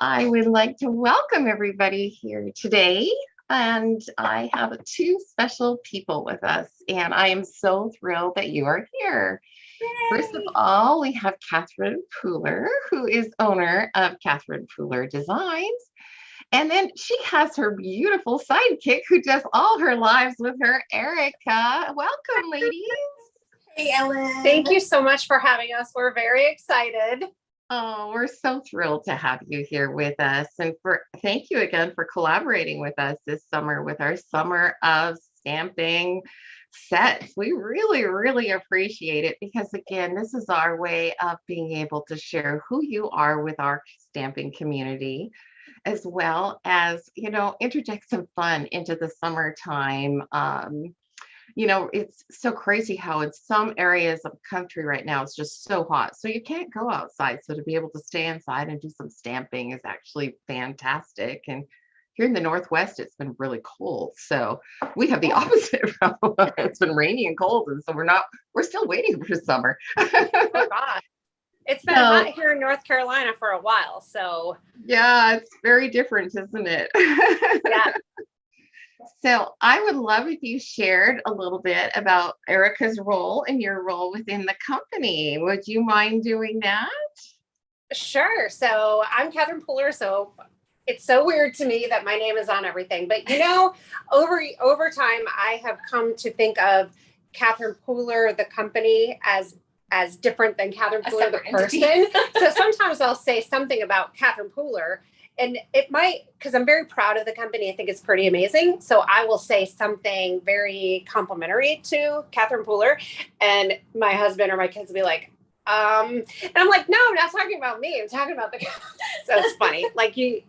I would like to welcome everybody here today. And I have two special people with us, and I am so thrilled that you are here. First of Yay! all, we have Catherine Pooler, who is owner of Catherine Pooler Designs. And then she has her beautiful sidekick who does all her lives with her, Erica. Welcome, ladies. Hey, Ellen. Thank you so much for having us. We're very excited. Oh, we're so thrilled to have you here with us. And thank you again for collaborating with us this summer with our Summer of Stamping sets. We really, really appreciate it because again, this is our way of being able to share who you are with our stamping community, as well as, interject some fun into the summertime. It's so crazy how in some areas of the country right now it's just so hot. So you can't go outside. So to be able to stay inside and do some stamping is actually fantastic. And here in the Northwest, it's been really cold. So we have the opposite problem. It's been rainy and cold. And so we're still waiting for summer. Oh gosh. It's been hot here in North Carolina for a while. So yeah, it's very different, isn't it? yeah. So I would love if you shared a little bit about Erica's role and your role within the company. Would you mind doing that? Sure. So I'm Catherine Pooler. So it's so weird to me that my name is on everything. But over time, I have come to think of Catherine Pooler, the company, as different than Catherine Pooler, the person. So sometimes I'll say something about Catherine Pooler. And it might, because I'm very proud of the company. I think it's pretty amazing. So I will say something very complimentary to Catherine Pooler. And my husband or my kids will be like, and I'm like, no, I'm not talking about me. I'm talking about the So it's funny. Like you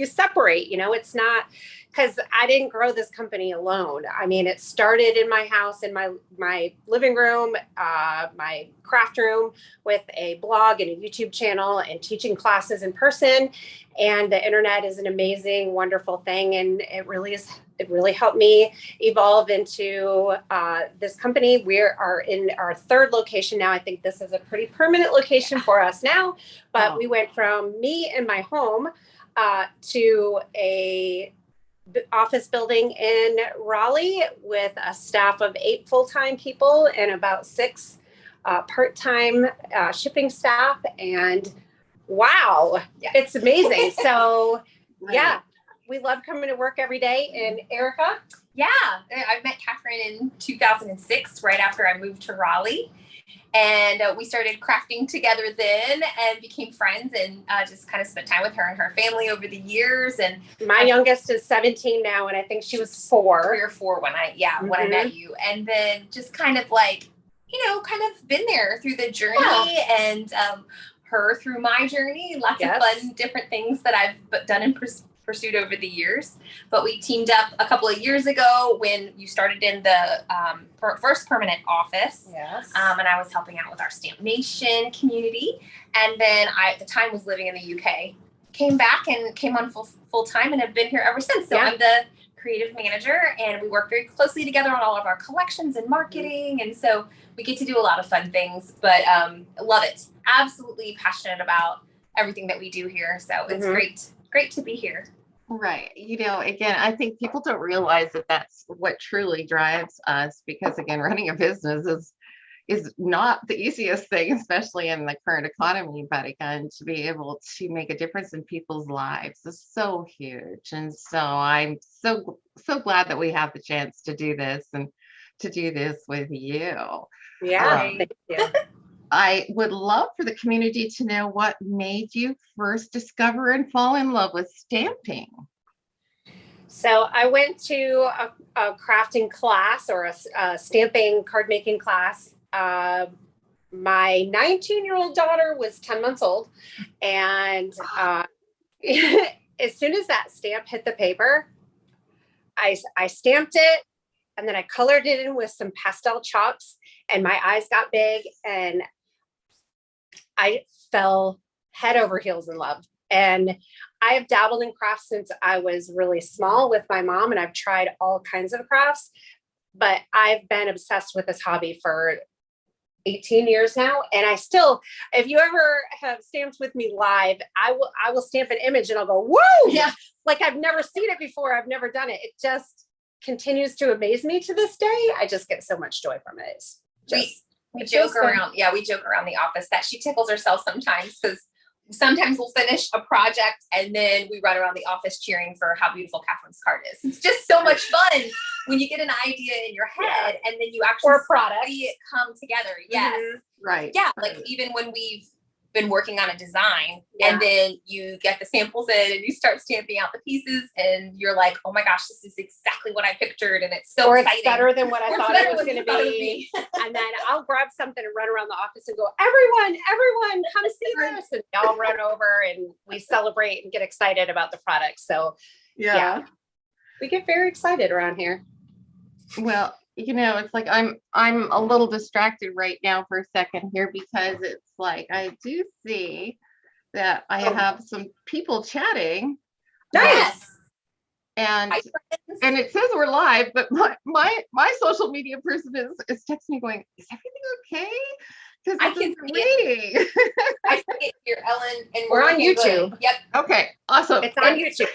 separate, it's not, because I didn't grow this company alone. I mean, it started in my house, in my living room, my craft room, with a blog and a YouTube channel and teaching classes in person. And the internet is an amazing, wonderful thing. And it really helped me evolve into this company. We are in our third location now. I think this is a pretty permanent location for us now, but we went from me in my home to a office building in Raleigh with a staff of 8 full-time people and about 6 part-time shipping staff. And wow, it's amazing. So yeah, we love coming to work every day. And Erica? Yeah, I met Catherine in 2006, right after I moved to Raleigh. And we started crafting together then and became friends and just kind of spent time with her and her family over the years. And my youngest is 17 now, and I think she was 4. 3 or 4 when I met you. And then just kind of like, kind of been there through the journey and her through my journey. Lots of fun, different things that I've done and pursued over the years. But we teamed up a couple of years ago when you started in the first permanent office. Yes. And I was helping out with our Stamp Nation community. And then I, at the time, was living in the UK. Came back and came on full time and have been here ever since. So I'm the creative manager, and we work very closely together on all of our collections and marketing. And so we get to do a lot of fun things, but love it. Absolutely passionate about everything that we do here. So it's great to be here. Right. Again, I think people don't realize that that's what truly drives us, because again, running a business is not the easiest thing, especially in the current economy. But again, to be able to make a difference in people's lives is so huge. And so I'm so glad that we have the chance to do this and to do this with you. Yeah. Thank you. I would love for the community to know what made you first discover and fall in love with stamping. So I went to a crafting class or a stamping card making class. My 19-year-old daughter was 10 months old. And as soon as that stamp hit the paper, I stamped it, and then I colored it in with some pastel chalks, and my eyes got big, and I fell head over heels in love. And I have dabbled in crafts since I was really small with my mom, and I've tried all kinds of crafts, but I've been obsessed with this hobby for 18 years now. And I still, if you ever have stamped with me live, I will stamp an image and I'll go, whoa, Yeah. like I've never seen it before. I've never done it. It just continues to amaze me to this day. I just get so much joy from it. It's just, we joke around. Yeah, we joke around the office that she tickles herself sometimes, because sometimes we'll finish a project and then we run around the office cheering for how beautiful Catherine's card is. It's just so much fun when you get an idea in your head and then you actually or product. see it come together. Yes. Right. Yeah. Right. Like even when we've been working on a design Yeah. and then you get the samples in and you start stamping out the pieces and you're like, oh my gosh, this is exactly what I pictured. And it's so Or exciting. it's better than what I Or it's thought better it was than going to you thought it would be. And then I'll grab something and run around the office and go, everyone, come see this. And we all run over and we celebrate and get excited about the product. So Yeah. we get very excited around here. Well, it's like I'm a little distracted right now for a second here, because it's like I do see that I have some people chatting. Yes. And Hi, friends. and it says we're live, but my social media person is texting me going, is everything okay? Because I I can can see it. waiting. I see it here, Ellen, and We're on looking YouTube. good. Yep. Okay, awesome. It's on YouTube.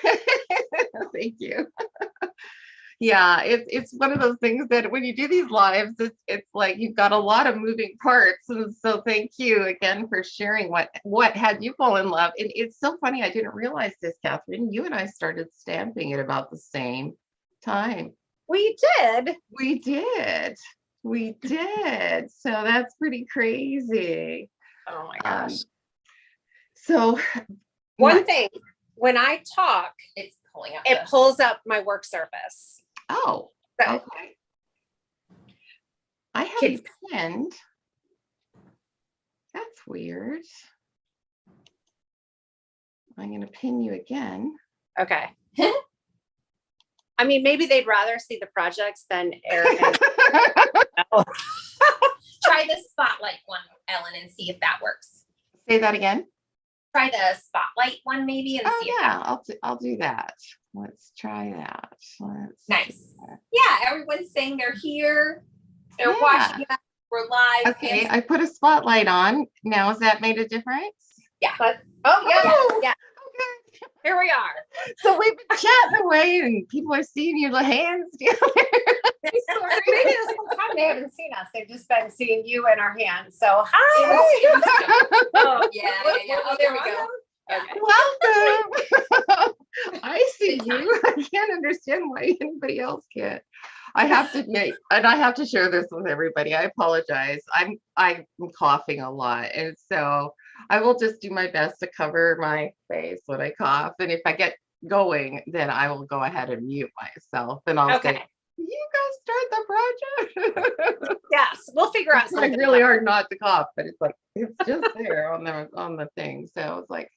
Thank you. Yeah, it's one of those things that when you do these lives, it's like you've got a lot of moving parts. And so thank you again for sharing what had you fall in love. And it's so funny, I didn't realize this, Catherine. You and I started stamping at about the same time. We did. We did. So that's pretty crazy. Oh my gosh. So One thing, when I talk, It's pulling up. it pulls up my work surface. Oh, So okay. I have Kids. you pinned. That's weird. I'm going to pin you again. okay. I mean, maybe they'd rather see the projects than Eric. Try the spotlight one, Ellen, and see if that works. Say that again. Try the spotlight one maybe and Oh see if yeah, I'll do that. Let's try that. Nice. Yeah, everyone's saying they're here. They're Yeah. watching us. We're live. Okay, I put a spotlight on. Now, has that made a difference? Oh, yeah. Oh. Yeah. Okay. Here we are. So we've been chatting away and people are seeing your hands down there. Maybe this whole time they haven't seen us. They've just been seeing you in our hands. So hi. Oh, yeah. Oh, there we go. Okay. Welcome. I see Good you. I can't understand why anybody else can't. I have to admit, and I have to share this with everybody. I apologize. I'm coughing a lot, and so I will just do my best to cover my face when I cough. And if I get going, then I will go ahead and mute myself, and I'll say, "You guys start the project." Yes, we'll figure out It's something. like really hard not to cough, but it's like it's just there on the thing. So it's like,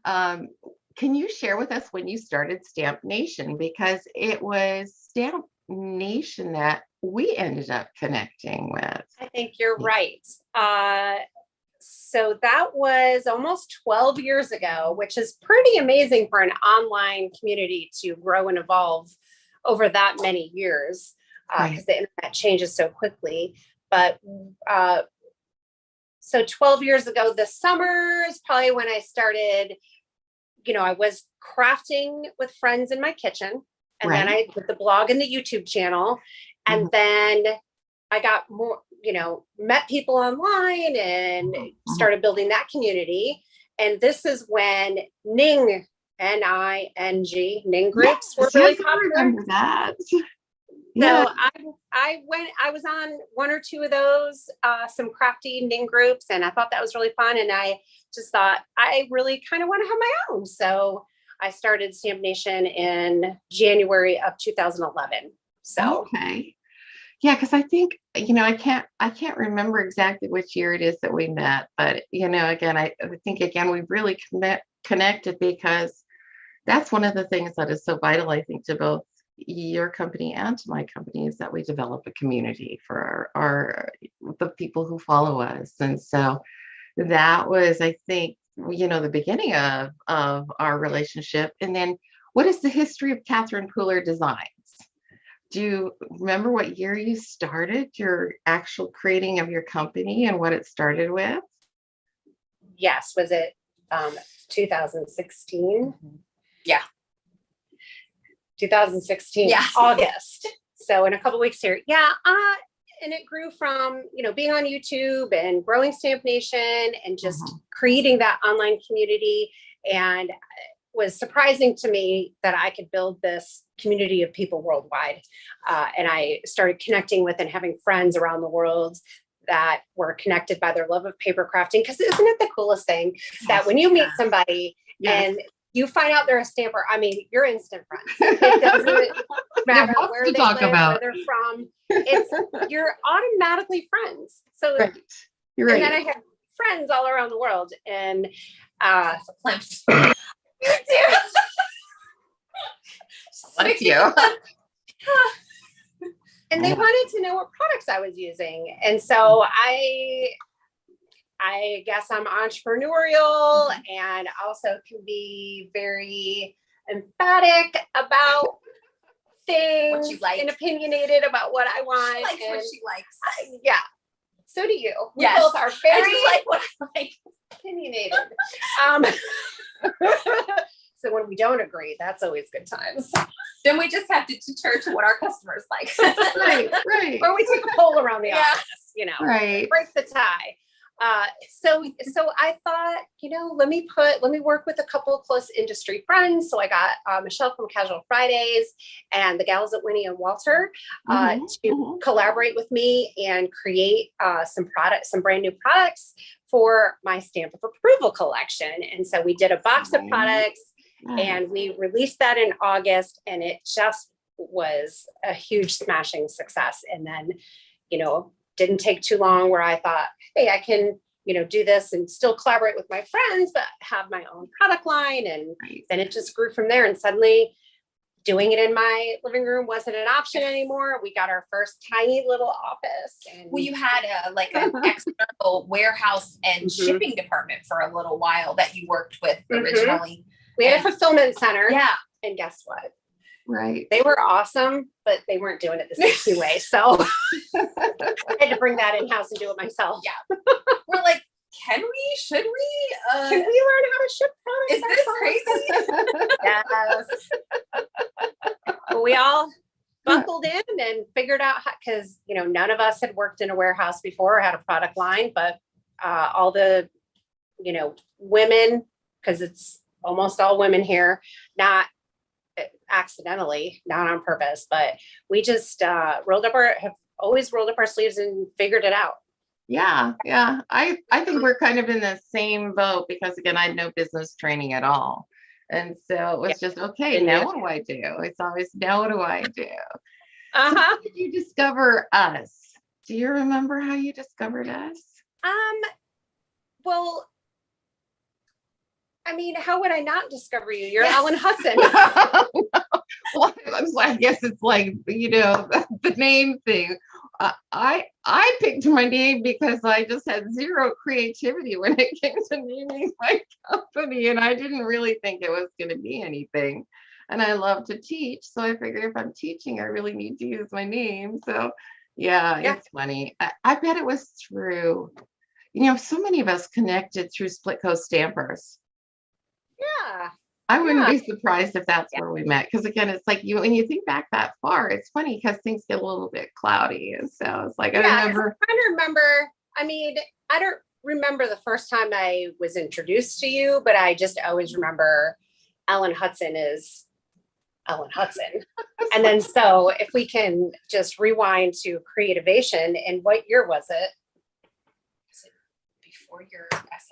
can you share with us when you started Stamp Nation? Because it was Stamp Nation that we ended up connecting with. I think you're right. So that was almost 12 years ago, which is pretty amazing for an online community to grow and evolve over that many years, because the internet changes so quickly. But so 12 years ago, this summer is probably when I started, I was crafting with friends in my kitchen. And then I did the blog and the YouTube channel. And then I got more, met people online and started building that community. And this is when Ning, N-I-N-G, Ning groups were really popular. I remember that. So Yeah. I was on one or two of those, some crafty Ning groups, and I thought that was really fun. And I just thought I really kind of want to have my own. So I started Stamp Nation in January of 2011. So Okay. Yeah, because I think, I can't remember exactly which year it is that we met, but again, I think we really connected because that's one of the things that is so vital, I think, to both your company and to my company, is that we develop a community for the people who follow us. And so that was, I think, the beginning of our relationship. And then what is the history of Catherine Pooler Designs? do you remember what year you started your actual creating of your company and what it started with? Yes. Was it 2016? Yeah. 2016, Yeah. August. So in a couple weeks here. Yeah. And it grew from, being on YouTube and growing Stamp Nation and just creating that online community. And it was surprising to me that I could build this community of people worldwide. And I started connecting with and having friends around the world that were connected by their love of paper crafting. Because isn't it the coolest thing that when you meet somebody and you find out they're a stamper, I mean, you're instant friends. It doesn't matter where they live, where they're from. You're automatically friends. So Right. You're right. And then I have friends all around the world. And You do. Thank you. And they wanted to know what products I was using. And so I guess I'm entrepreneurial and also can be very emphatic about things What you like. and opinionated about what I want. She likes what she likes. Yeah. So do you. We Yes. both are I very do like what I like. opinionated. So when we don't agree, that's always good times. Then we just have to church what our customers like. Right. Or we take a poll around the Yeah. office, Right. break the tie. So I thought, let me work with a couple of close industry friends. So I got Michelle from Casual Fridays and the gals at Winnie and Walter to collaborate with me and create some brand new products for my Stamp of Approval collection. And so we did a box of products and we released that in August, and it just was a huge smashing success. And then, didn't take too long where I thought, hey, I can, do this and still collaborate with my friends, but have my own product line. And then it just grew from there. And suddenly doing it in my living room wasn't an option anymore. We got our first tiny little office. And Well, you had an external warehouse and shipping department for a little while that you worked with originally. We had a fulfillment center. Yeah. And guess what? Right. They were awesome, but they weren't doing it the sexy way. So I had to bring that in-house and do it myself. Yeah. We're like, should we? Can we learn how to ship products? Is this crazy? Yes. But we all buckled in and figured out how, because, none of us had worked in a warehouse before or had a product line, but all the, women, because it's almost all women here, not accidentally, not on purpose, but we just have always rolled up our sleeves and figured it out. Yeah. I think we're kind of in the same boat because again, I had no business training at all. And so it was just, okay, now what do I do? It's always, now what do I do? So how did you discover us? Do you remember how you discovered us? Well, I mean, how would I not discover you? You're Ellen Hudson. Well, I guess it's like, the name thing. I picked my name because I just had zero creativity when it came to naming my company. And I didn't really think it was going to be anything. And I love to teach. So I figured if I'm teaching, I really need to use my name. So yeah. It's funny. I bet it was through, so many of us connected through Split Coast Stampers. Yeah. I wouldn't be surprised if that's where we met. Because again, it's like when you think back that far, it's funny because things get a little bit cloudy. And so it's like, I remember. I'm trying to remember. I mean, I don't remember the first time I was introduced to you, but I just always remember Ellen Hudson is Ellen Hudson. And then so if we can just rewind to Creativation, and what year was it? Before your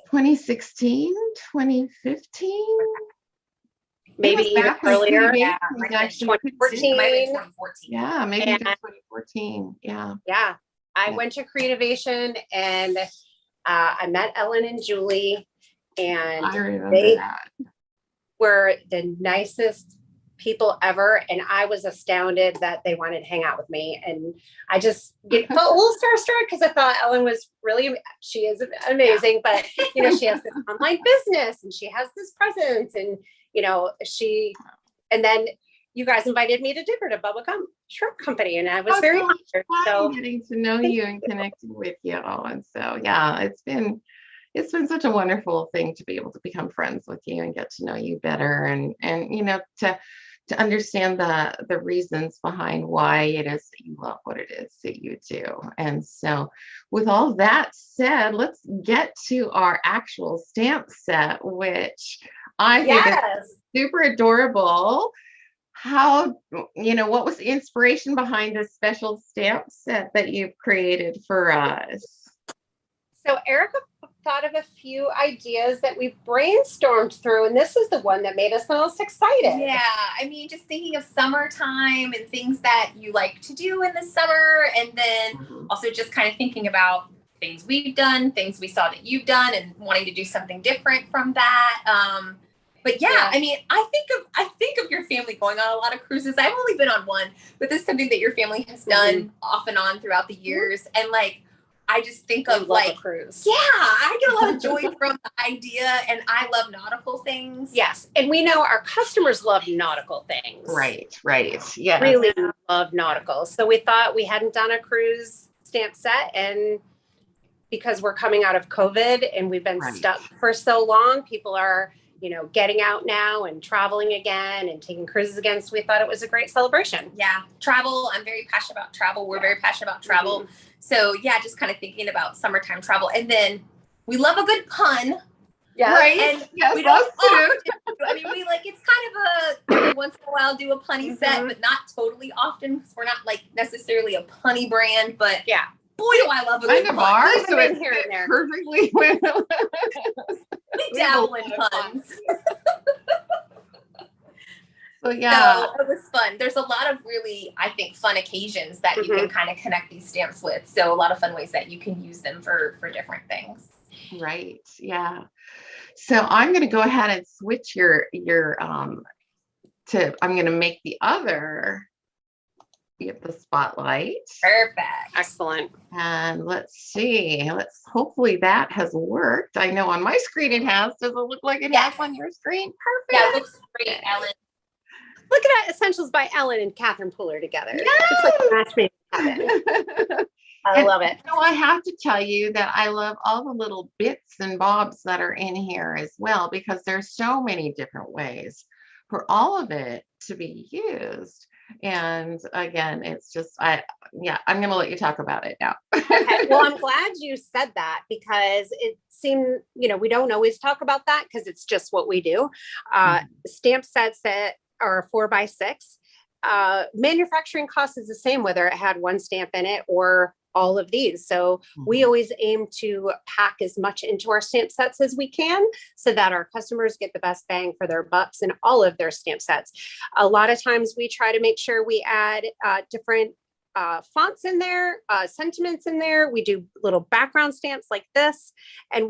2016, 2015? Maybe even earlier. Yeah, actually 2014. 2014. Yeah, maybe even 2014. Yeah. Yeah. I went to Creativation and I met Ellen and Julie, and I remember they that. were the nicest people ever. And I was astounded that they wanted to hang out with me. And I just felt a little starstruck because I thought Ellen was she is amazing, but she has this online business and she has this presence, and and then you guys invited me to dinner to Bubba Gum Shrimp Company, and I was Oh, very gosh, honored. fun So getting to know you and connecting with you. And so, yeah, it's been such a wonderful thing to be able to become friends with you and get to know you better, and to understand the reasons behind why it is that you love what it is that you do. And so, with all that said, let's get to our actual stamp set, which I think is yes. super adorable. How, what was the inspiration behind this special stamp set that you've created for us? So Erica thought of a few ideas that we brainstormed through, and this is the one that made us the most excited. Yeah, I mean, just thinking of summertime and things that you like to do in the summer, and then also just kind of thinking about things we've done, things we saw that you've done, and wanting to do something different from that. But yeah, I mean, I think of your family going on a lot of cruises. I've only been on one, but this is something that your family has done off and on throughout the years, and like, I just think of like, cruise. Yeah, I get a lot of joy from the idea, and I love nautical things. Yes. And we know our customers love nautical things. Right. Yeah. Really love nautical. So we thought we hadn't done a cruise stamp set, and because we're coming out of COVID and we've been stuck for so long, people are, getting out now and traveling again and taking cruises again. So we thought it was a great celebration. Yeah. Travel. I'm very passionate about travel. We're very passionate about travel. Mm-hmm. So yeah, just kind of thinking about summertime travel. And then we love a good pun. Yeah. Right. And yes, we don't often, I mean, we like, it's kind of every once in a while do a punny set, but not totally often, because we're not like necessarily a punny brand, but yeah. Boy, do I love a good pun. Are, so it's here and there. Perfectly. We dabble in puns. So yeah, so it was fun. There's a lot of really, I think, fun occasions that you can kind of connect these stamps with. So a lot of fun ways that you can use them for different things. Right. Yeah. So I'm going to go ahead and switch I'm going to make the other. Get the spotlight. Perfect. Excellent. And let's see. Hopefully that has worked. I know on my screen it has. Does it look like it has on your screen? Perfect. Yeah, it looks great, Ellen. Look at that, Essentials by Ellen and Catherine Pooler together. Yes! It's like a match made in heaven. I love it. I have to tell you that I love all the little bits and bobs that are in here as well, because there's so many different ways for all of it to be used. And again, it's just, I'm going to let you talk about it now. Okay. Well, I'm glad you said that, because it seemed, we don't always talk about that because it's just what we do. Stamp sets that are 4x6, manufacturing cost is the same, whether it had one stamp in it or all of these. So we always aim to pack as much into our stamp sets as we can, so that our customers get the best bang for their bucks in all of their stamp sets. A lot of times we try to make sure we add different fonts in there, sentiments in there. We do little background stamps like this. And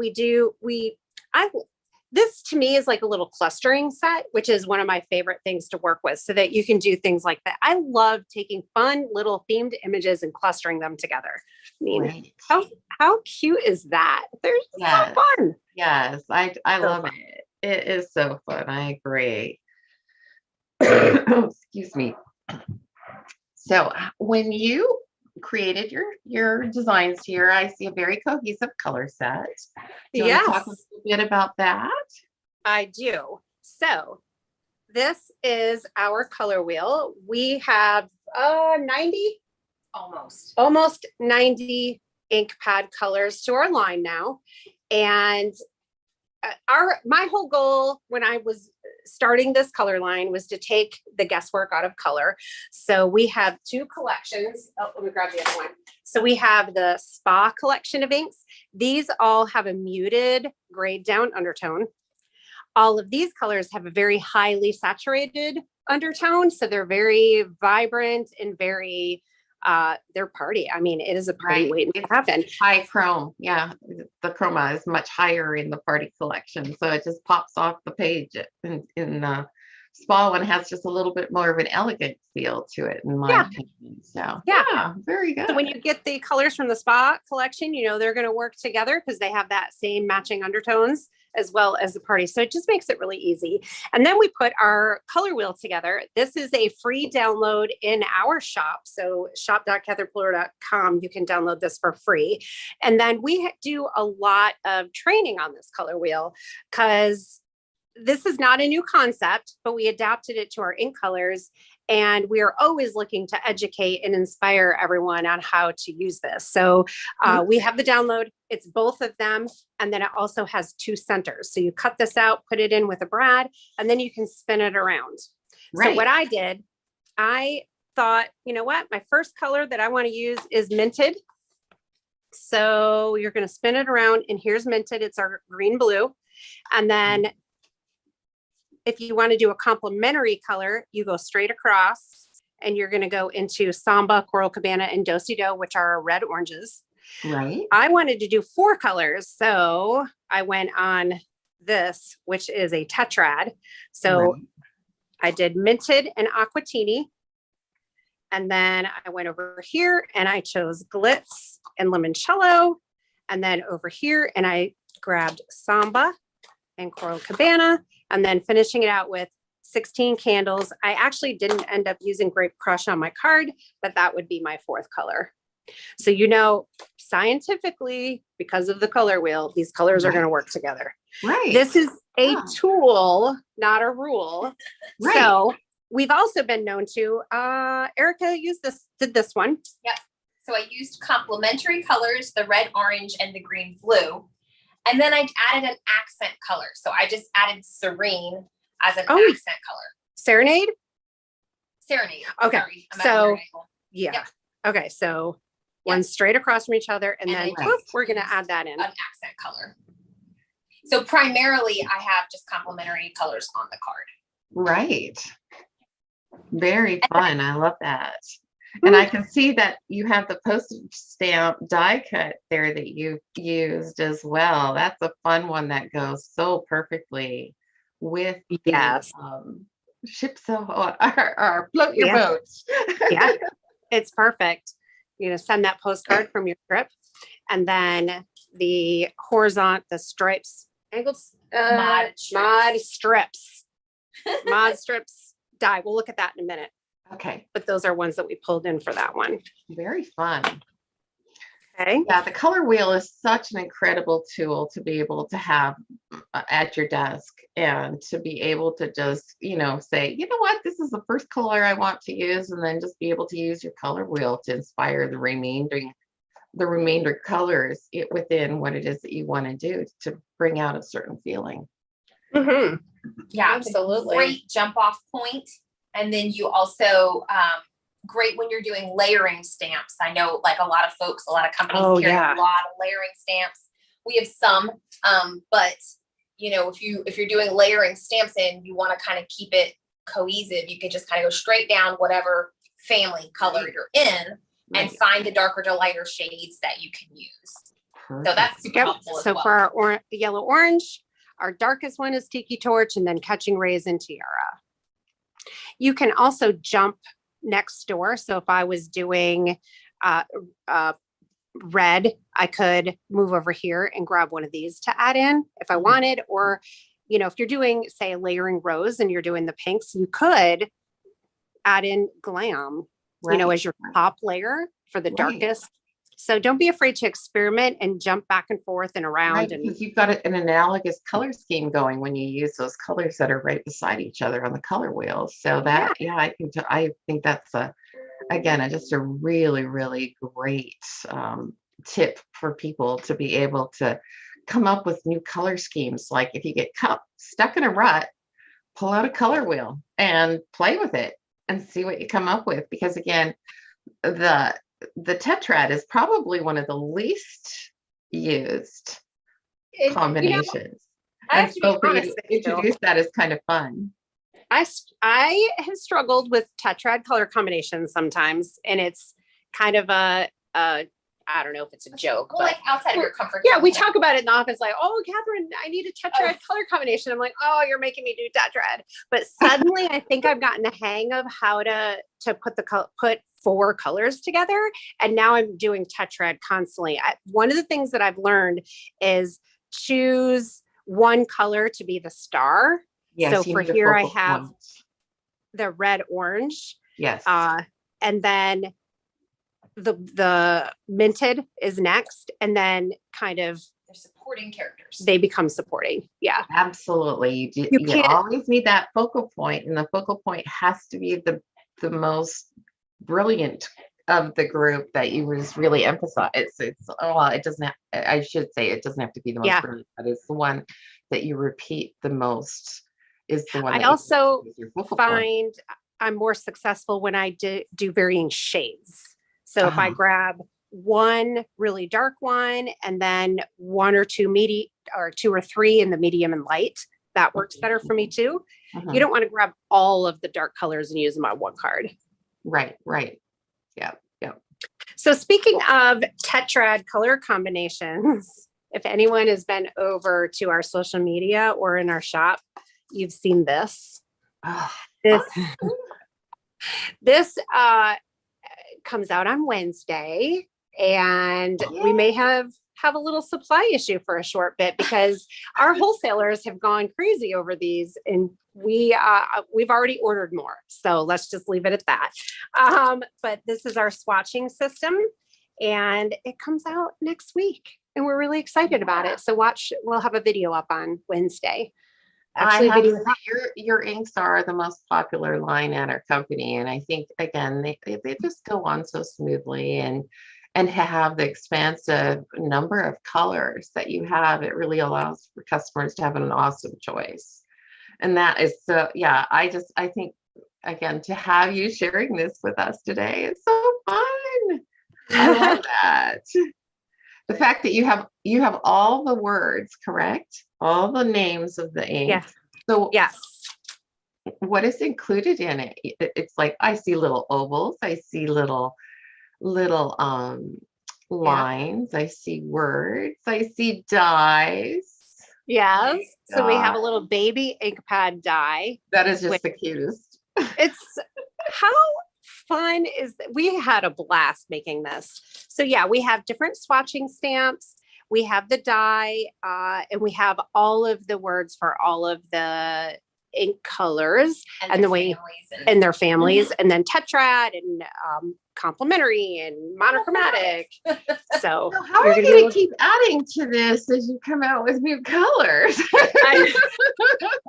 this to me is like a little clustering set, which is one of my favorite things to work with, so that you can do things like that. I love taking fun little themed images and clustering them together. I mean, how cute is that? They're so fun. Yes, I love it. It is so fun. I agree. Oh, excuse me. So when you created your designs here, I see a very cohesive color set. Do you want to talk a little bit about that? I do. So this is our color wheel. We have 90, almost 90 ink pad colors to our line now. And my whole goal when I was starting this color line was to take the guesswork out of color. So we have two collections. Oh, let me grab the other one. So we have the Spa collection of inks. These all have a muted grayed down undertone. All of these colors have a very highly saturated undertone. So they're very vibrant and very, they're party. I mean, it is a party waiting to happen. High chrome. Yeah. The chroma is much higher in the party collection. So it just pops off the page. In the Spa one has just a little bit more of an elegant feel to it, in my opinion. So yeah, very good. So when you get the colors from the Spa collection, they're going to work together because they have that same matching undertones as well as the party. So it just makes it really easy. And then we put our color wheel together. This is a free download in our shop. So shop.catherinepuller.com. You can download this for free. And then we do a lot of training on this color wheel because this is not a new concept, but we adapted it to our ink colors. And we are always looking to educate and inspire everyone on how to use this. So we have the download, it's both of them. And then it also has 2 centers. So you cut this out, put it in with a brad, and then you can spin it around. Right. So what I did, I thought, you know what, my first color that I want to use is minted. So you're going to spin it around, and here's minted. It's our green blue. And then if you want to do a complementary color, you go straight across and you're going to go into Samba, Coral Cabana, and Do-Si-Do, which are red oranges. Right. I wanted to do 4 colors. So I went on this, which is a tetrad. So I did minted and aquatini. And then I went over here and I chose glitz and limoncello. And then over here, and I grabbed Samba and Coral Cabana. And then finishing it out with 16 candles. I actually didn't end up using Grape Crush on my card, but that would be my 4th color. So, you know, scientifically, because of the color wheel, these colors are going to work together. Right. This is a tool, not a rule. Right. So we've also been known to, Erica did this one. Yep. So I used complementary colors, the red, orange, and the green, blue. And then I added an accent color. So I just added Serene as an accent color. Serenade? Serenade. Okay. Sorry, so, yeah. Yep. Okay. So one straight across from each other. And then we're going to add that in. An accent color. So primarily I have just complementary colors on the card. Right. Very fun. I love that. And I can see that you have the postage stamp die cut there that you used as well. That's a fun one that goes so perfectly with the ship so or float your boats. Yeah, it's perfect. You know, send that postcard from your trip, and then the stripes, angled mod strips die. We'll look at that in a minute. Okay. But those are ones that we pulled in for that one. Very fun. Okay. Yeah, the color wheel is such an incredible tool to be able to have at your desk and to be able to just, you know, say, you know what, this is the first color I want to use, and then just be able to use your color wheel to inspire the remainder colors within what it is that you want to do to bring out a certain feeling. Mm-hmm. Yeah, absolutely. Great jump off point. And then you also, great when you're doing layering stamps. I know like a lot of companies carry a lot of layering stamps. We have some, but you know, if you're doing layering stamps and you want to kind of keep it cohesive, you can just kind of go straight down whatever family color you're in and find the darker to lighter shades that you can use. Perfect. So that's super helpful as well. For our yellow orange, our darkest one is Tiki Torch, and then Catching Rays and Tiara. You can also jump next door. So if I was doing red, I could move over here and grab one of these to add in if I wanted. Or, you know, if you're doing, say, layering rose and you're doing the pinks, you could add in glam, you know, as your top layer for the darkest. So don't be afraid to experiment and jump back and forth and around. Right, because you've got an analogous color scheme going when you use those colors that are right beside each other on the color wheel. So that, I think that's just a really, really great tip for people to be able to come up with new color schemes. Like if you get stuck in a rut, pull out a color wheel and play with it and see what you come up with. Because again, the tetrad is probably one of the least used combinations. I have to be honest, introduce that as kind of fun. I have struggled with tetrad color combinations sometimes, and it's kind of a I don't know if it's a joke, but like outside of your comfort zone. Yeah, we talk about it in the office, like, oh, Catherine, I need a tetrad color combination. I'm like, oh, you're making me do tetrad. But suddenly, I think I've gotten the hang of how to put 4 colors together, and now I'm doing tetrad constantly. One of the things that I've learned is choose one color to be the star. Yes, So you for need a here, I focal have point. the red orange. Yes. And then the minted is next. And then kind of They're supporting characters. they become supporting. Yeah. Absolutely. You You can't- always need that focal point, and the focal point has to be the most brilliant of the group that you just really emphasize. Well, it doesn't have, I should say it doesn't have to be the most Yeah. brilliant, but it's the one that you repeat the most is the one I that you also use your focal point. find I'm more successful when I do varying shades. So if I Ah. grab one really dark one and then one or two or two or three in the medium and light, that works better for me too. Mhm. You don't want to grab all of the dark colors and use them on one card. Right. Yeah. So speaking of tetrad color combinations, if anyone has been over to our social media or in our shop, you've seen this. Oh, This comes out on Wednesday, and we may have a little supply issue for a short bit because our wholesalers have gone crazy over these, and we've already ordered more. So let's just leave it at that. But this is our swatching system, and it comes out next week, and we're really excited about it. So we'll have a video up on Wednesday. I have to say your inks are the most popular line at our company, and I think again they just go on so smoothly, and have the expansive number of colors that you have. It really allows for customers to have an awesome choice, and that is I think again to have you sharing this with us today is so fun. I love that. The fact that you have all the words correct, all the names of the ink. Yes. So yes. What is included in it? It's like I see little ovals, I see little lines, I see words, I see dies. Yes. So we have a God. little baby ink pad die. That is just the cutest. It's how fun is that? We had a blast making this. So yeah, we have different swatching stamps. We have the die, and we have all of the words for all of the ink colors and the way and their families, and then tetrad and complementary and monochromatic. So how are you going to keep adding to this as you come out with new colors?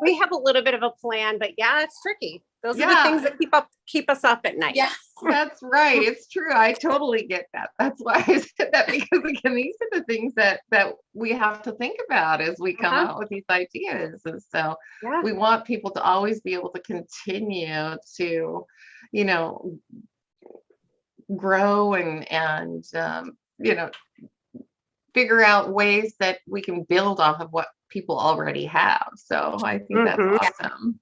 We have a little bit of a plan, but yeah, it's tricky. Those are the things that keep us up at night. Yes, that's right. It's true. I totally get that. That's why I said that, because again, these are the things that we have to think about as we come out with these ideas. And so we want people to always be able to continue to, grow and figure out ways that we can build off of what people already have. So I think that's awesome.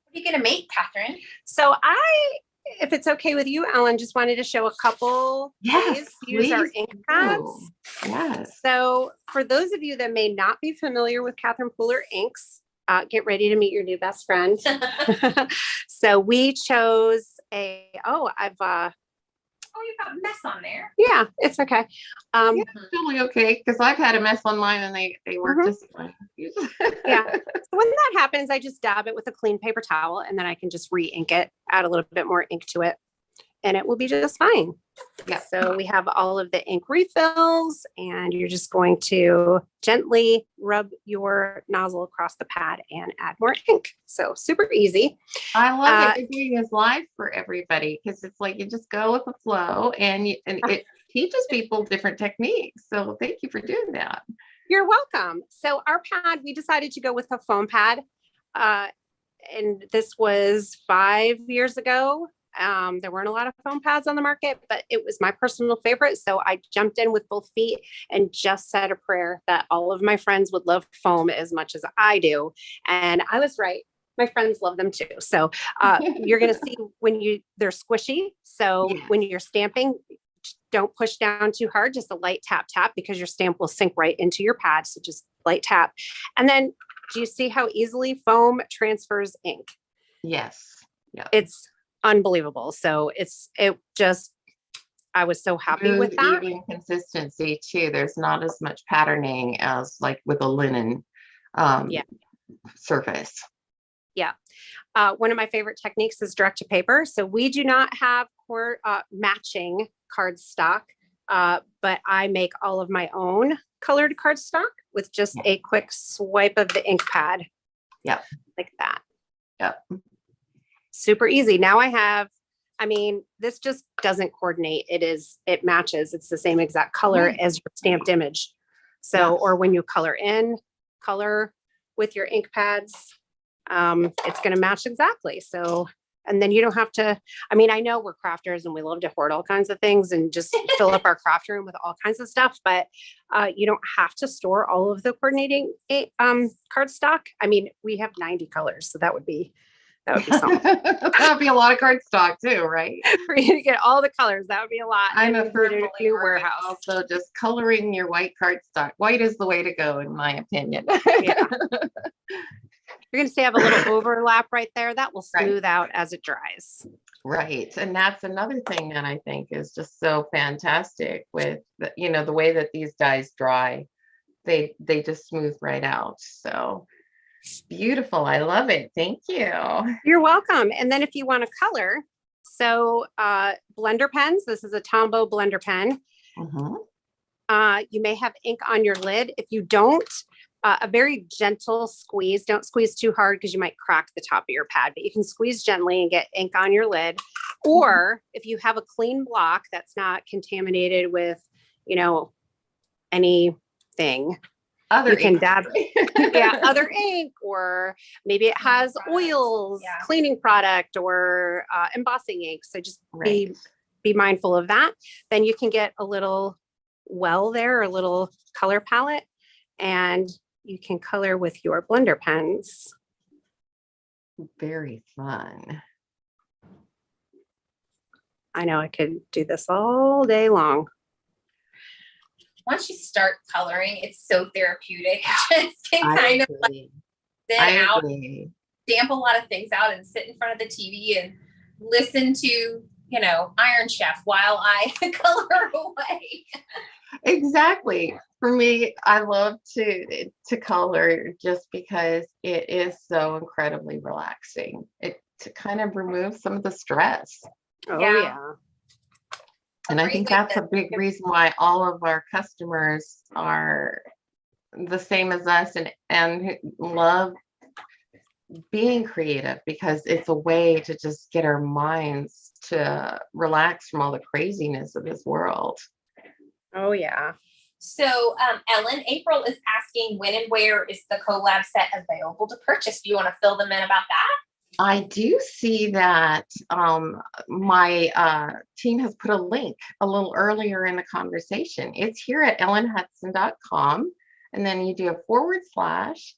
What are you going to make, Catherine? So if it's okay with you, Ellen, just wanted to show a couple ways to use our ink pads. Yes. So for those of you that may not be familiar with Catherine Pooler inks, get ready to meet your new best friend. So we chose you've got mess on there. Yeah, it's okay. It's totally okay, because I've had a mess on mine and they work just fine. Yeah. So when that happens, I just dab it with a clean paper towel, and then I can just re-ink it, add a little bit more ink to it, and it will be just fine. Yeah. So we have all of the ink refills, and you're just going to gently rub your nozzle across the pad and add more ink. So super easy. I love it. You're doing this live for everybody, because it's like you just go with the flow, and it teaches people different techniques. So thank you for doing that. You're welcome. So our pad, we decided to go with a foam pad. And this was 5 years ago. There weren't a lot of foam pads on the market, but it was my personal favorite. So I jumped in with both feet and just said a prayer that all of my friends would love foam as much as I do. And I was right. My friends love them too. So you're going to see they're squishy. So when you're stamping, don't push down too hard, just a light tap, because your stamp will sink right into your pad. So just light tap. And then do you see how easily foam transfers ink? Yes. Yeah. It's unbelievable. So it just I was so happy with Smooth, that. even consistency too. There's not as much patterning as like with a linen um, Yeah. surface. Yeah. One of my favorite techniques is direct to paper. So we do not have matching cardstock, but I make all of my own colored cardstock with just a quick swipe of the ink pad. Yep. Like that. Yep. Super easy. Now this just doesn't coordinate. It matches. It's the same exact color as your stamped image. So, or when you color with your ink pads, it's going to match exactly. So, and then you don't have to, I know we're crafters and we love to hoard all kinds of things and just fill up our craft room with all kinds of stuff, but you don't have to store all of the coordinating cardstock. We have 90 colors, so that would be something. That would be a lot of cardstock too, right? For you to get all the colors, that would be a lot. I'm a firm believer new warehouse. Also, just coloring your white cardstock. White is the way to go, in my opinion. Yeah. You're going to have a little overlap right there. That will smooth out as it dries. Right. And that's another thing that I think is just so fantastic with the way that these dyes dry. They just smooth right out. So beautiful. I love it. Thank you. You're welcome. And then if you want to color, so blender pens, this is a Tombow blender pen. Mm-hmm. You may have ink on your lid. If you don't, a very gentle squeeze. Don't squeeze too hard because you might crack the top of your pad, but you can squeeze gently and get ink on your lid. Or if you have a clean block that's not contaminated with, anything, you can dab other ink, or maybe it has oils, cleaning product, or embossing ink. So just be mindful of that. Then you can get a little a little color palette, and you can color with your blender pens. Very fun. I know I could do this all day long. Once you start coloring, it's so therapeutic. It just can kind of like thin out, damp a lot of things out, and sit in front of the TV and listen to, Iron Chef while I color away. Exactly. For me, I love to color just because it is so incredibly relaxing. To kind of remove some of the stress. Oh yeah. And I think that's a big reason why all of our customers are the same as us and love being creative, because it's a way to just get our minds to relax from all the craziness of this world. Oh yeah. So Ellen, April is asking when and where is the collab set available to purchase? Do you want to fill them in about that? I do see that my team has put a link a little earlier in the conversation. It's here at ellenhudson.com, and then you do a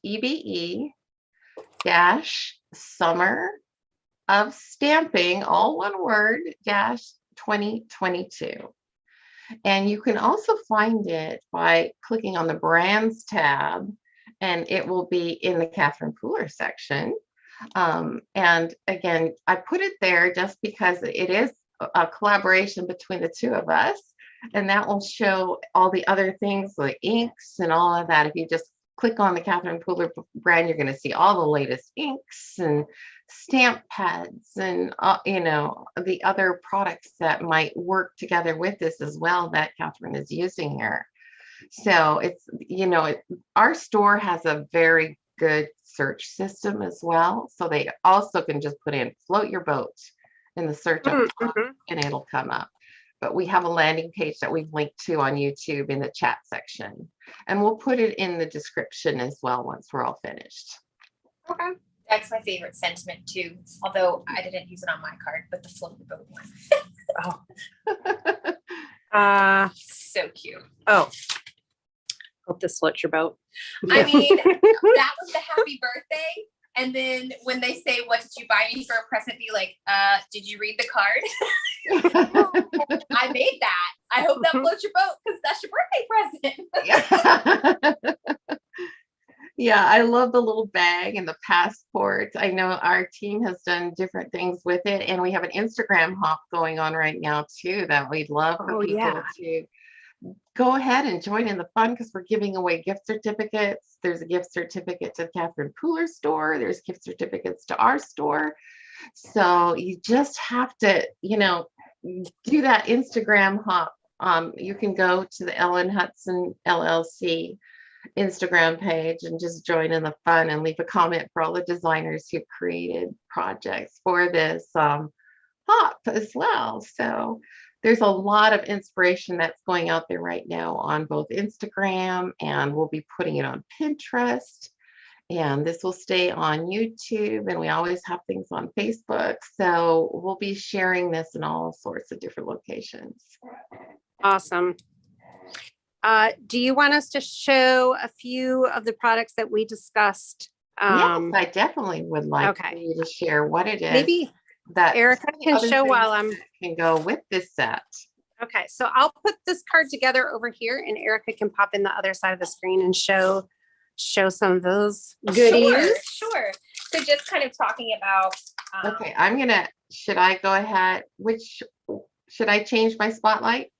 /EBE-summer of stamping, all one word, -2022. And you can also find it by clicking on the brands tab, and it will be in the Catherine Pooler section. And again, I put it there just because it is a collaboration between the two of us, and that will show all the other things, the inks and all of that. If you just click on the Catherine Pooler brand, you're going to see all the latest inks and stamp pads and the other products that might work together with this as well that Catherine is using here. So it's our store has a very good search system as well, so they also can just put in float your boat in the search up top, and it'll come up. But we have a landing page that we've linked to on YouTube in the chat section, and we'll put it in the description as well once we're all finished. Okay. That's my favorite sentiment too, although I didn't use it on my card, but the float your boat one. So cute. Oh, hope this floats your boat. I mean, that was the happy birthday. And then when they say, "What did you buy me for a present?" Be like, did you read the card? I made that. I hope that floats your boat because that's your birthday present. Yeah, I love the little bag and the passport. I know our team has done different things with it, and we have an Instagram hop going on right now too that we'd love for Oh people yeah. to go ahead and join in the fun because we're giving away gift certificates. There's a gift certificate to the Catherine Pooler store. There's gift certificates to our store. So you just have to, do that Instagram hop. You can go to the Ellen Hudson LLC Instagram page and just join in the fun and leave a comment for all the designers who created projects for this hop as well. So there's a lot of inspiration that's going out there right now on both Instagram, and we'll be putting it on Pinterest. And this will stay on YouTube, and we always have things on Facebook. So we'll be sharing this in all sorts of different locations. Awesome. Do you want us to show a few of the products that we discussed? Yes, I definitely would like for you to share what it is. Maybe that Erica can show while I'm can go with this set. Okay, so I'll put this card together over here, and Erica can pop in the other side of the screen and show some of those goodies. Sure. So just kind of talking about. Okay, should I go ahead? Should I change my spotlight?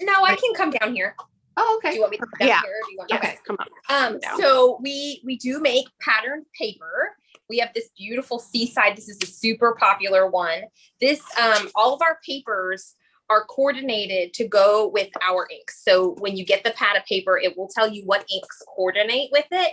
No, I can come down here. Oh, okay. Do you want me to come down here? Or do you want okay, come on. So we do make patterned paper. We have this beautiful Seaside. This is a super popular one. This, all of our papers are coordinated to go with our inks. So when you get the pad of paper, it will tell you what inks coordinate with it.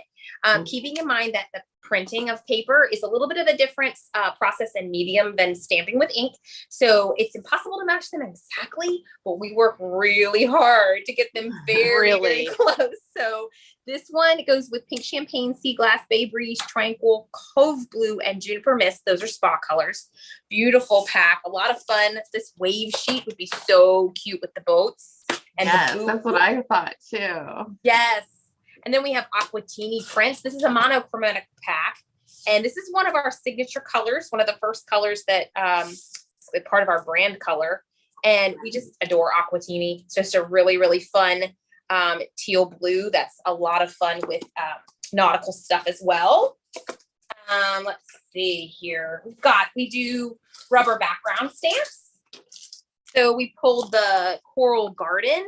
Keeping in mind that the printing of paper is a little bit of a different process and medium than stamping with ink. So it's impossible to match them exactly, but we work really hard to get them very close. So this one goes with Pink Champagne, Sea Glass, Bay Breeze, Tranquil, Cove Blue, and Juniper Mist. Those are spa colors. Beautiful pack, a lot of fun. This wave sheet would be so cute with the boats. And yes, that's what I thought too. Yes. And then we have Aquatini prints. This is a monochromatic pack. And this is one of our signature colors, one of the first colors that part of our brand color. And we just adore Aquatini. It's just a really, really fun teal blue. That's a lot of fun with nautical stuff as well. Let's see here. We do rubber background stamps. So we pulled the Coral Garden.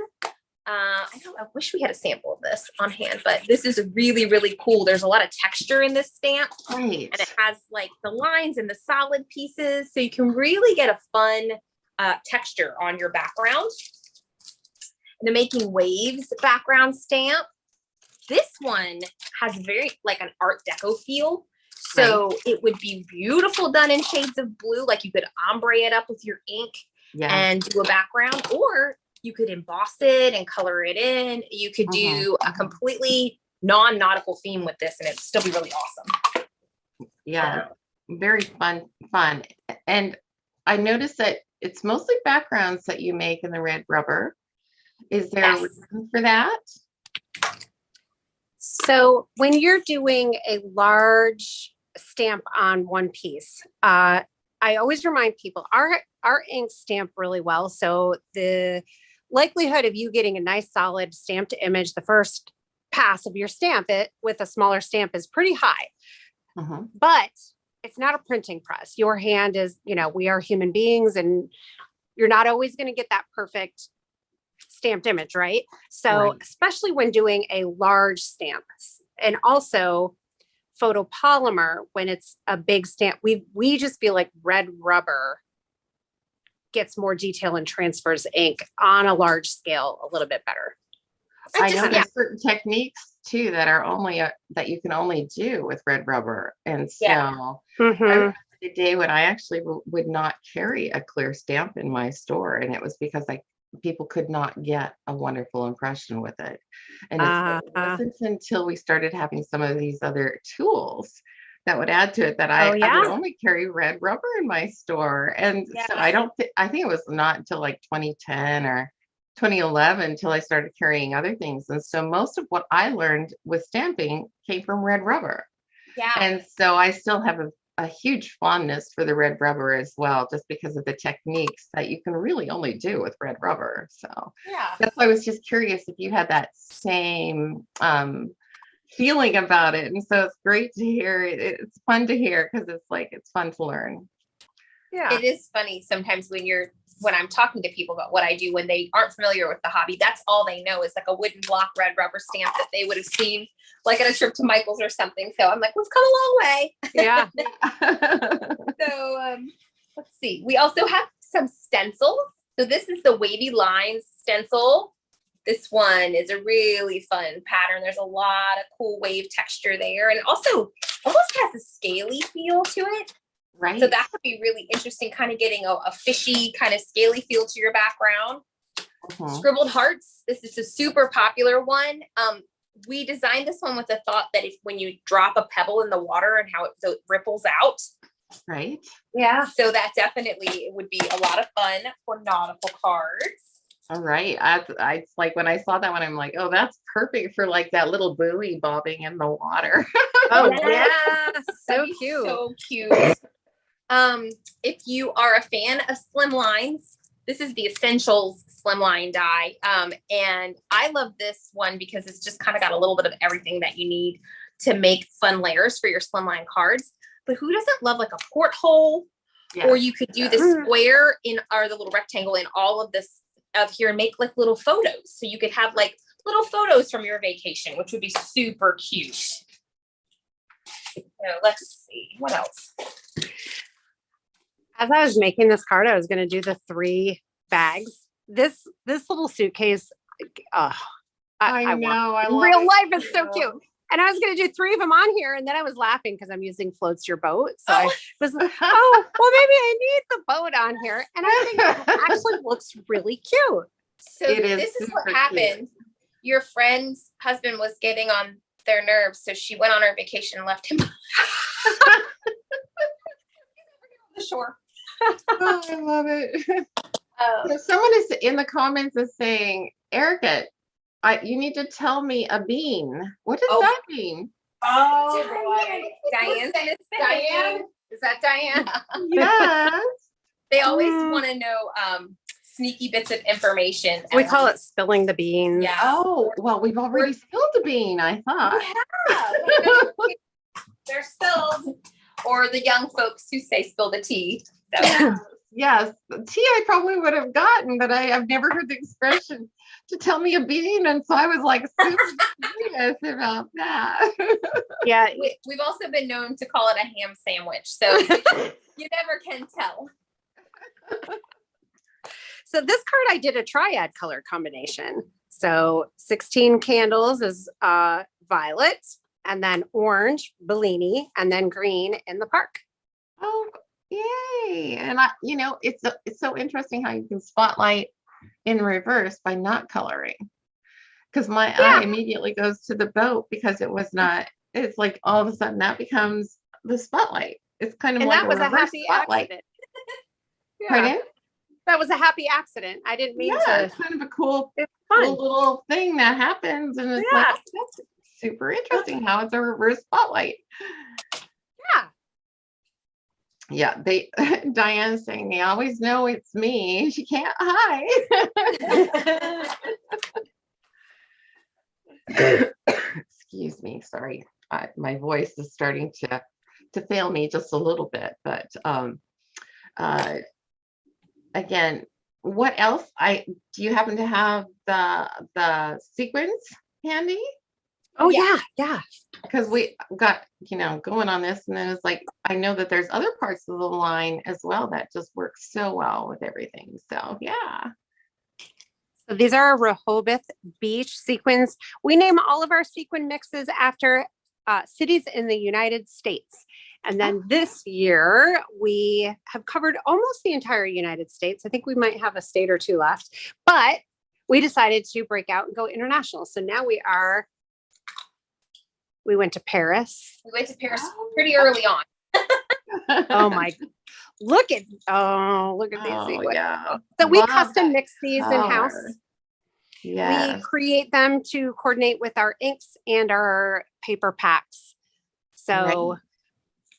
I wish we had a sample of this on hand, but this is really, really cool. There's a lot of texture in this stamp. Right. And it has like the lines and the solid pieces. So you can really get a fun texture on your background. And the Making Waves background stamp. This one has very like an Art Deco feel. So it would be beautiful done in shades of blue. Like you could ombre it up with your ink and do a background, or you could emboss it and color it in. You could do a completely non-nautical theme with this, and it'd still be really awesome. Yeah, very fun. And I noticed that it's mostly backgrounds that you make in the red rubber. Is there a reason for that? So when you're doing a large stamp on one piece, I always remind people our inks stamp really well. So the likelihood of you getting a nice solid stamped image the first pass of your stamp with a smaller stamp is pretty high. But it's not a printing press. Your hand is, we are human beings, and you're not always going to get that perfect stamped image, right? So especially when doing a large stamp, and also photopolymer, when it's a big stamp, we just feel like red rubber gets more detail and transfers ink on a large scale a little bit better. I know there's certain techniques too that are only that you can only do with red rubber. And so I remember the day when I actually would not carry a clear stamp in my store, and it was because people could not get a wonderful impression with it. And it wasn't until we started having some of these other tools that would add to it that I would only carry red rubber in my store. And so I think it was not until like 2010 or 2011 until I started carrying other things. And so most of what I learned with stamping came from red rubber. Yeah. And so I still have a huge fondness for the red rubber as well, just because of the techniques that you can really only do with red rubber. So that's why I was just curious if you had that same feeling about it. And so it's great to hear it. It's fun to hear because it's fun to learn. Yeah. It is funny sometimes when I'm talking to people about what I do when they aren't familiar with the hobby, that's all they know is like a wooden block red rubber stamp that they would have seen like at a trip to Michael's or something. So I'm like, we've come a long way. Yeah. So let's see. We also have some stencils. So this is the wavy lines stencil. This one is a really fun pattern. There's a lot of cool wave texture there. And it also almost has a scaly feel to it. Right. So that could be really interesting, kind of getting a fishy kind of scaly feel to your background. Scribbled hearts. This is a super popular one. We designed this one with the thought that when you drop a pebble in the water and how it ripples out. Right. Yeah. So that definitely would be a lot of fun for nautical cards. All right. It's like when I saw that one, I'm like, oh, that's perfect for like that little buoy bobbing in the water. Oh, Yes. yeah. So That'd be cute. So cute. If you are a fan of slim lines, this is the Essentials Slimline die. And I love this one because it's just kind of got a little bit of everything that you need to make fun layers for your slimline cards. But who doesn't love like a porthole? Yes. Or you could do the square or the little rectangle in all of this up here and make like little photos. So you could have like little photos from your vacation, which would be super cute. So let's see, what else? As I was making this card, I was going to do the 3 bags. This little suitcase, I know. I in love real it. life, it's so cute. And I was going to do 3 of them on here, and then I was laughing because I'm using Floats Your Boat. So I was like, oh, well, maybe I need the boat on here. And I think it actually looks really cute. So this is what happened. Your friend's husband was getting on their nerves, so she went on her vacation and left him on the shore. Oh, I love it. So someone is in the comments is saying, Erica, you need to tell me a bean. What does that mean? Oh, Diane. Diane? Is that Diane? Yes. They always want to know sneaky bits of information. We call it spilling the beans. Yeah. Oh, well, we've already spilled the bean, I thought. Yeah. They're spilled. Or the young folks who say spill the tea. So. Yes, tea I probably would have gotten, but I've never heard the expression to tell me a bean. And so I was like super curious about that. Yeah. We've also been known to call it a ham sandwich. So you never can tell. So this card, I did a triad color combination. So 16 candles is violet, and then orange, Bellini, and then green in the park. Oh, yay. And it's so interesting how you can spotlight in reverse by not coloring. Because my eye immediately goes to the boat because it was not, it's like all of a sudden that becomes the spotlight. It's kind of like that was a reverse happy spotlight. accident. Pardon? That was a happy accident. I didn't mean Yeah, to. it's kind of a cool Fun. little thing that happens. And it's like, that's super interesting how it's a reverse spotlight. Yeah, Diane's saying they always know it's me. She can't hide. Excuse me, sorry. My voice is starting to fail me just a little bit, but again, what else? Do you happen to have the sequins handy? Oh yeah. Because we got, going on this, and then it's like, I know that there's other parts of the line as well that just work so well with everything. So yeah. So these are Rehoboth Beach sequins. We name all of our sequin mixes after cities in the United States. And then this year we have covered almost the entire United States. I think we might have a state or 2 left, but we decided to break out and go international. So now we went to Paris. We went to Paris pretty early on. Oh my, look at these sequins. Yeah. So we Love custom that mix these color. in-house. Yes. We create them to coordinate with our inks and our paper packs. So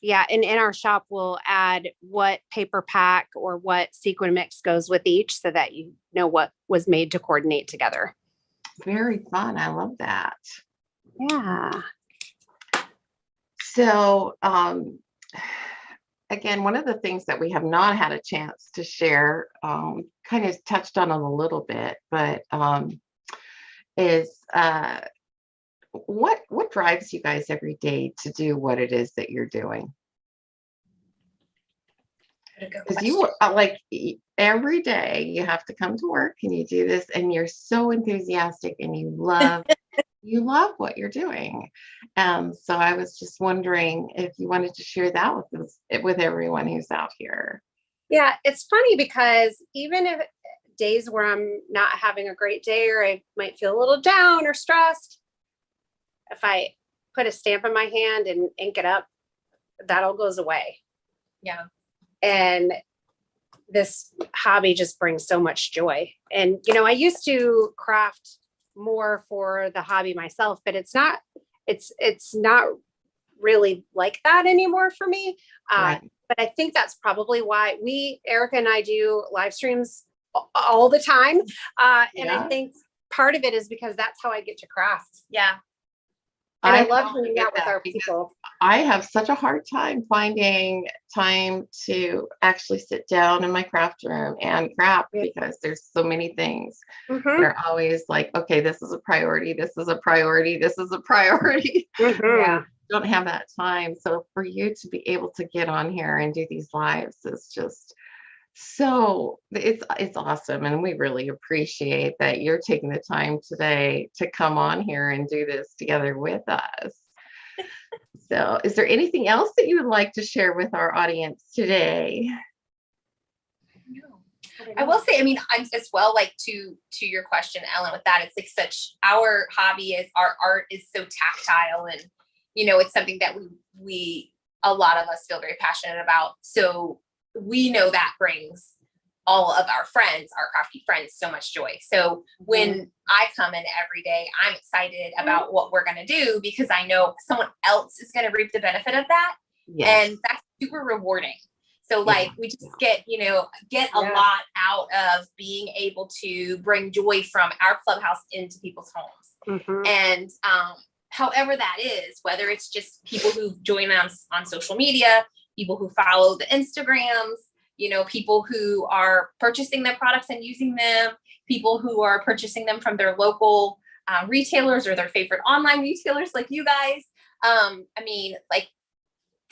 yeah, and in our shop, we'll add what paper pack or what sequin mix goes with each so that you know what was made to coordinate together. Very fun. I love that. Yeah. So, again, one of the things that we have not had a chance to share, kind of touched on a little bit, but is what drives you guys every day to do what it is that you're doing? Because you like every day you have to come to work and you do this, and you're so enthusiastic and you love you love what you're doing. So I was just wondering if you wanted to share that with us, with everyone who's out here. Yeah, it's funny because even if days where I'm not having a great day or I might feel a little down or stressed, if I put a stamp in my hand and ink it up, that all goes away. Yeah. And this hobby just brings so much joy. And, I used to craft more for the hobby myself, but it's not really like that anymore for me. Right. But I think that's probably why Erica and I do live streams all the time. And I think part of it is because that's how I get to craft. Yeah. And I love hanging out with our people. I have such a hard time finding time to actually sit down in my craft room and craft because there's so many things that are always like, okay, this is a priority. This is a priority. This is a priority. Yeah. Don't have that time. So for you to be able to get on here and do these lives is just so it's awesome. And we really appreciate that you're taking the time today to come on here and do this together with us. So is there anything else that you would like to share with our audience today? I will say, as well, like to your question, Ellen, with that, it's like our hobby is our art is so tactile, and it's something that we a lot of us feel very passionate about. So we know that brings all of our friends, our crafty friends, so much joy. So when I come in every day, I'm excited about what we're going to do because I know someone else is going to reap the benefit of that. Yes. And that's super rewarding. So we just get a lot out of being able to bring joy from our clubhouse into people's homes. And however that is, whether it's just people who join us on social media, people who follow the Instagrams, people who are purchasing their products and using them, people who are purchasing them from their local retailers or their favorite online retailers like you guys.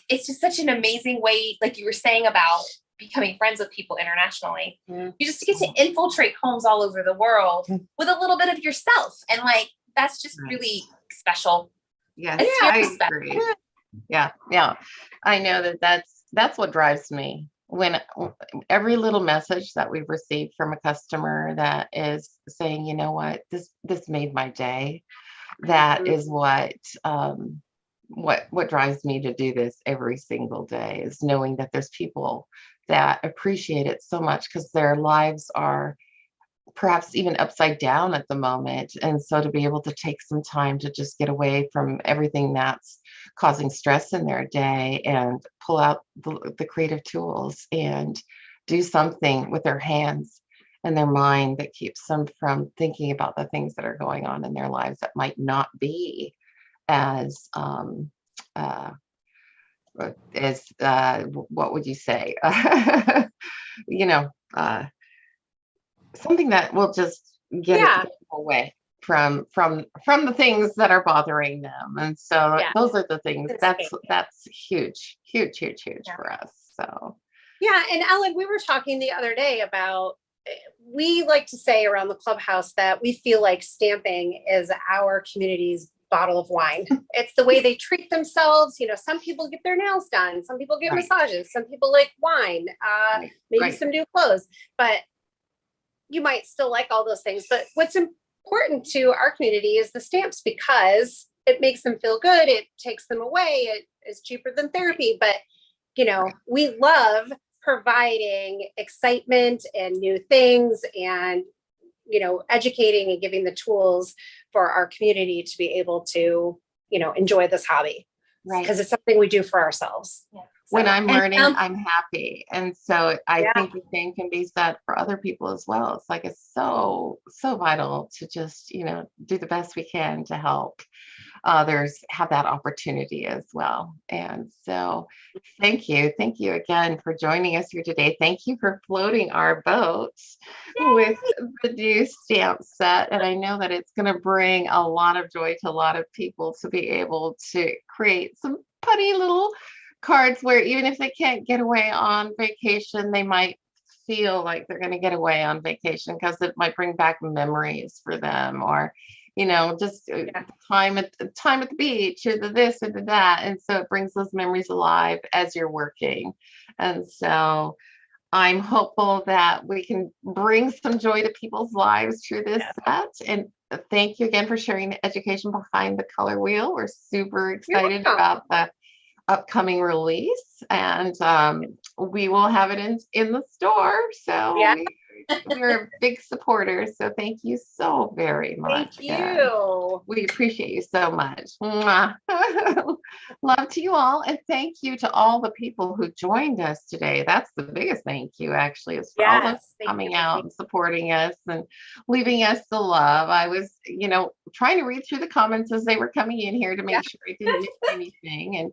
It's just such an amazing way, like you were saying about becoming friends with people internationally. You just get to infiltrate homes all over the world with a little bit of yourself. And that's just really special. Yes, I agree. Yeah. I know that's what drives me. When every little message that we've received from a customer that is saying, you know what, this made my day. That is what drives me to do this every single day, is knowing that there's people that appreciate it so much because their lives are perhaps even upside down at the moment. And so to be able to take some time to just get away from everything that's causing stress in their day and pull out the creative tools and do something with their hands and their mind that keeps them from thinking about the things that are going on in their lives that might not be as what would you say? Something that will just get it away from the things that are bothering them. And so those are the things that's huge for us. So and Ellen, we were talking the other day about, we like to say around the clubhouse that we feel like stamping is our community's bottle of wine. It's the way they treat themselves. Some people get their nails done, some people get massages, some people like wine, maybe some new clothes, but you might still like all those things. But what's important to our community is the stamps, because it makes them feel good. It takes them away. It is cheaper than therapy. But, we love providing excitement and new things and, educating and giving the tools for our community to be able to, enjoy this hobby. Right. Because it's something we do for ourselves. Yeah. When I'm learning, I'm happy. And so I think the same can be said for other people as well. It's like, it's so vital to just, do the best we can to help others have that opportunity as well. And so thank you. Thank you again for joining us here today. Thank you for floating our boat with the new stamp set. And I know that it's going to bring a lot of joy to a lot of people to be able to create some putty little cards where even if they can't get away on vacation, they might feel like they're going to get away on vacation because it might bring back memories for them, or just time at the beach, or the this or the that. And so it brings those memories alive as you're working. And so I'm hopeful that we can bring some joy to people's lives through this set. And thank you again for sharing the education behind the color wheel. We're super excited about the upcoming release, and we will have it in the store. So we're big supporters. So thank you so very much. Thank you. We appreciate you so much. Mwah. Love to you all. And thank you to all the people who joined us today. That's the biggest thank you, actually, is for all those coming out and supporting us and leaving us the love. I was, trying to read through the comments as they were coming in here to make sure I didn't miss anything.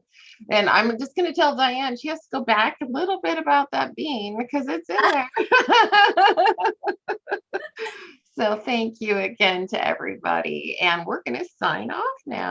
And I'm just going to tell Diane she has to go back a little bit about that bean because it's in there. So thank you again to everybody. And we're going to sign off now.